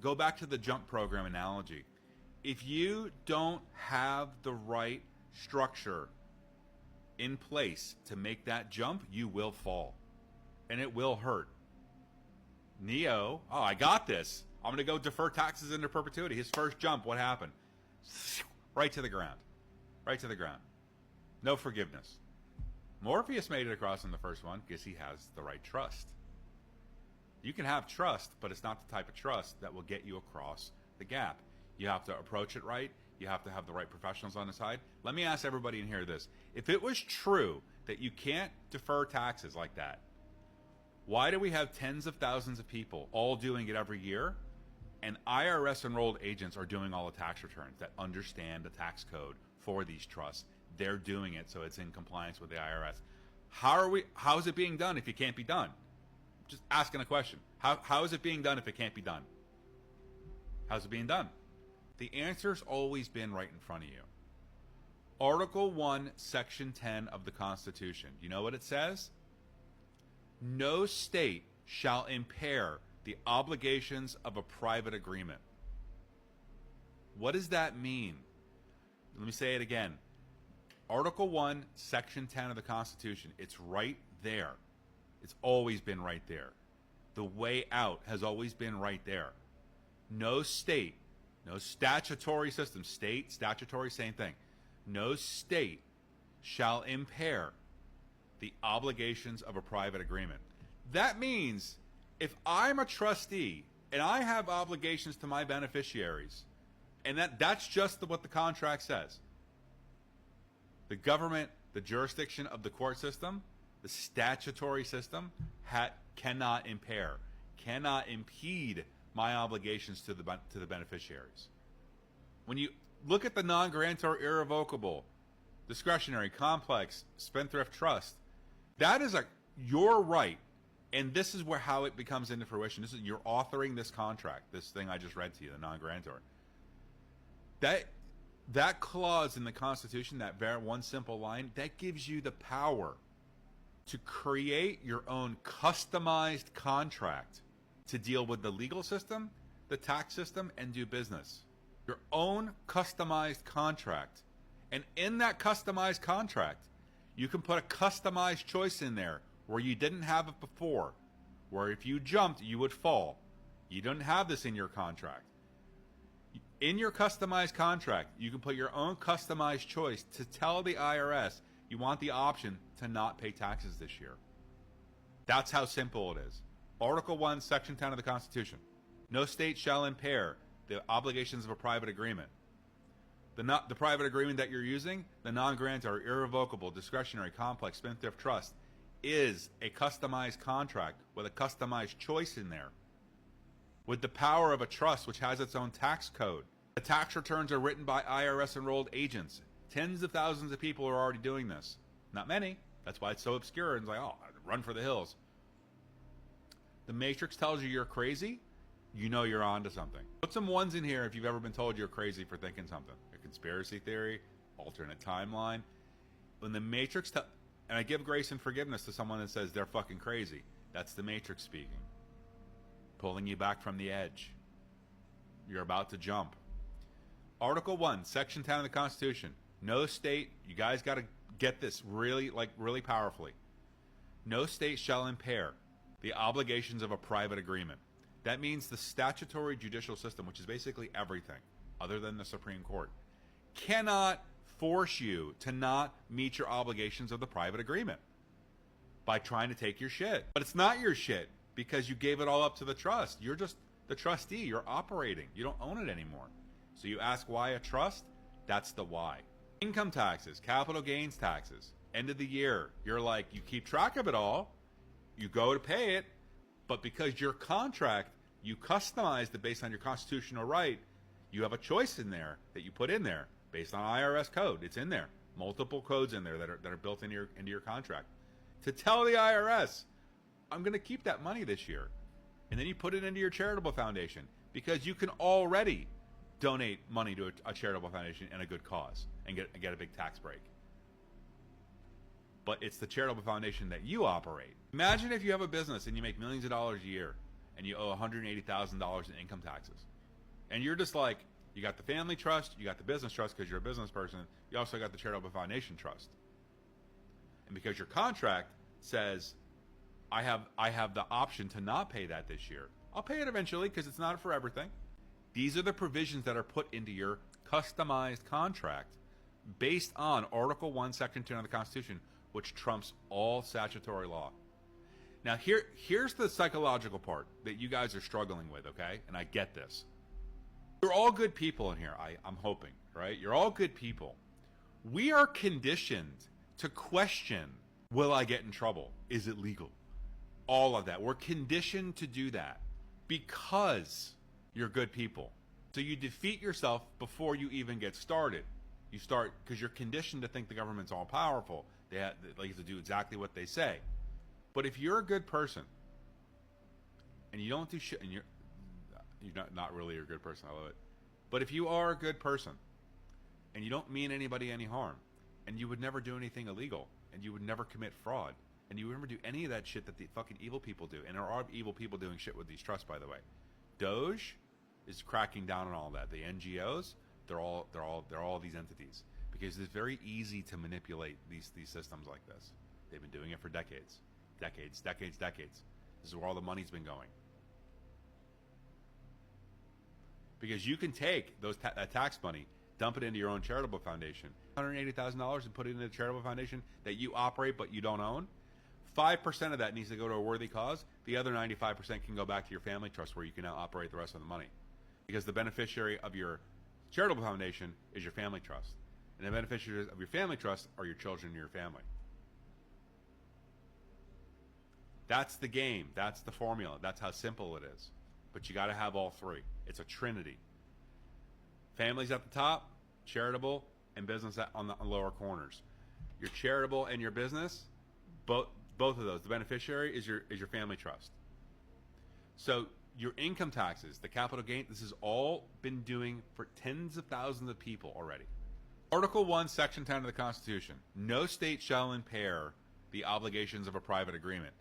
go back to the jump program analogy. If you don't have the right structure in place to make that jump, you will fall. And it will hurt. Neo, oh, I got this. I'm going to go defer taxes into perpetuity. His first jump, what happened? Right to the ground. Right to the ground. No forgiveness. Morpheus made it across in the first one because he has the right trust. You can have trust, but it's not the type of trust that will get you across the gap. You have to approach it right. You have to have the right professionals on the side. Let me ask everybody in here this. If it was true that you can't defer taxes like that, why do we have tens of thousands of people all doing it every year, and IRS enrolled agents are doing all the tax returns that understand the tax code for these trusts? They're doing it so it's in compliance with the IRS. How is it being done if it can't be done? Just asking a question. How is it being done if it can't be done? How's it being done? The answer's always been right in front of you. Article 1, Section 10 of the Constitution. You know what it says? No state shall impair the obligations of a private agreement. What does that mean? Let me say it again. Article 1, Section 10 of the Constitution. It's right there. It's always been right there. The way out has always been right there. No state, no statutory system, state, statutory, same thing. No state shall impair the obligations of a private agreement. That means if I'm a trustee and I have obligations to my beneficiaries, and that's just what the contract says, the government, the jurisdiction of the court system, the statutory system cannot impair, cannot impede my obligations to the beneficiaries. When you look at the non-grantor irrevocable, discretionary, complex, spendthrift trust, that is your right, and this is how it becomes into fruition. You're authoring this contract, this thing I just read to you, the non-grantor. That clause in the Constitution, that very one simple line, that gives you the power to create your own customized contract to deal with the legal system, the tax system, and do business. Your own customized contract. And in that customized contract, you can put a customized choice in there where you didn't have it before, where if you jumped, you would fall. You don't have this in your contract. In your customized contract, you can put your own customized choice to tell the IRS you want the option to not pay taxes this year. That's how simple it is. Article 1, Section 10 of the Constitution. No state shall impair the obligations of a private agreement. The private agreement that you're using, the non-grantor, irrevocable, discretionary, complex, spendthrift trust, is a customized contract with a customized choice in there, with the power of a trust which has its own tax code. The tax returns are written by IRS enrolled agents. Tens of thousands of people are already doing this. Not many. That's why it's so obscure and it's like, oh, run for the hills. The Matrix tells you you're crazy, you know you're onto something. Put some ones in here if you've ever been told you're crazy for thinking something. A conspiracy theory, alternate timeline. When the Matrix, and I give grace and forgiveness to someone that says they're fucking crazy. That's the Matrix speaking. Pulling you back from the edge. You're about to jump. Article 1, Section 10 of the Constitution. No state, you guys got to get this really powerfully. No state shall impair the obligations of a private agreement. That means the statutory judicial system, which is basically everything other than the Supreme Court, cannot force you to not meet your obligations of the private agreement by trying to take your shit. But it's not your shit because you gave it all up to the trust. You're just the trustee. You're operating. You don't own it anymore. So you ask why a trust? That's the why. Income taxes, capital gains taxes, end of the year. You're like, you keep track of it all. You go to pay it. But because your contract, you customized it based on your constitutional right, you have a choice in there that you put in there based on IRS code. It's in there. Multiple codes in there that are built into your contract. To tell the IRS, I'm going to keep that money this year. And then you put it into your charitable foundation because you can already donate money to a charitable foundation and a good cause and get a big tax break. But it's the charitable foundation that you operate. Imagine if you have a business and you make millions of dollars a year and you owe $180,000 in income taxes. And you're just like, you got the family trust, you got the business trust because you're a business person, you also got the charitable foundation trust. And because your contract says, I have the option to not pay that this year, I'll pay it eventually because it's not for everything. These are the provisions that are put into your customized contract based on Article 1, Section 10 of the Constitution, which trumps all statutory law. Now, here's the psychological part that you guys are struggling with, okay? And I get this. You're all good people in here, I'm hoping, right? You're all good people. We are conditioned to question, will I get in trouble? Is it legal? All of that. We're conditioned to do that because you're good people. So you defeat yourself before you even get started. You start because you're conditioned to think the government's all powerful. They like to do exactly what they say. But if you're a good person and you don't do shit, and you're not really a good person, I love it. But if you are a good person and you don't mean anybody any harm, and you would never do anything illegal, and you would never commit fraud, and you would never do any of that shit that the fucking evil people do, and there are evil people doing shit with these trusts, by the way. Doge is cracking down on all that. The NGOs, they're all these entities because it's very easy to manipulate these systems like this. They've been doing it for decades. This is where all the money's been going. Because you can take that tax money, dump it into your own charitable foundation, $180,000, and put it into a charitable foundation that you operate but you don't own. 5% of that needs to go to a worthy cause. The other 95% can go back to your family trust where you can now operate the rest of the money. Because the beneficiary of your charitable foundation is your family trust. And the beneficiaries of your family trust are your children and your family. That's the game. That's the formula. That's how simple it is. But you got to have all three. It's a trinity. Families at the top, charitable, and business on the lower corners. Your charitable and your business, both of those. The beneficiary is your family trust. So your income taxes, the capital gain, this has all been doing for tens of thousands of people already. Article 1, Section 10 of the Constitution. No state shall impair the obligations of a private agreement.